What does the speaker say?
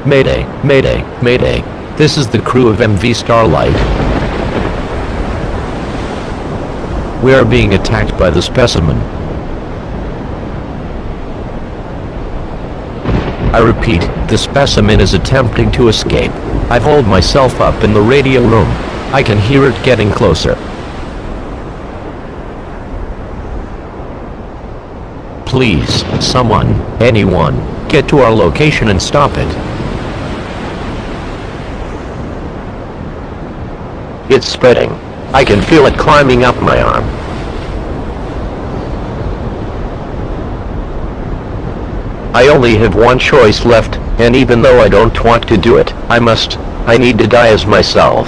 Mayday, mayday, mayday. This is the crew of MV Starlight. We are being attacked by the specimen. I repeat, the specimen is attempting to escape. I've holed myself up in the radio room. I can hear it getting closer. Please, someone, anyone, get to our location and stop it. It's spreading. I can feel it climbing up my arm. I only have one choice left, and even though I don't want to do it, I need to die as myself.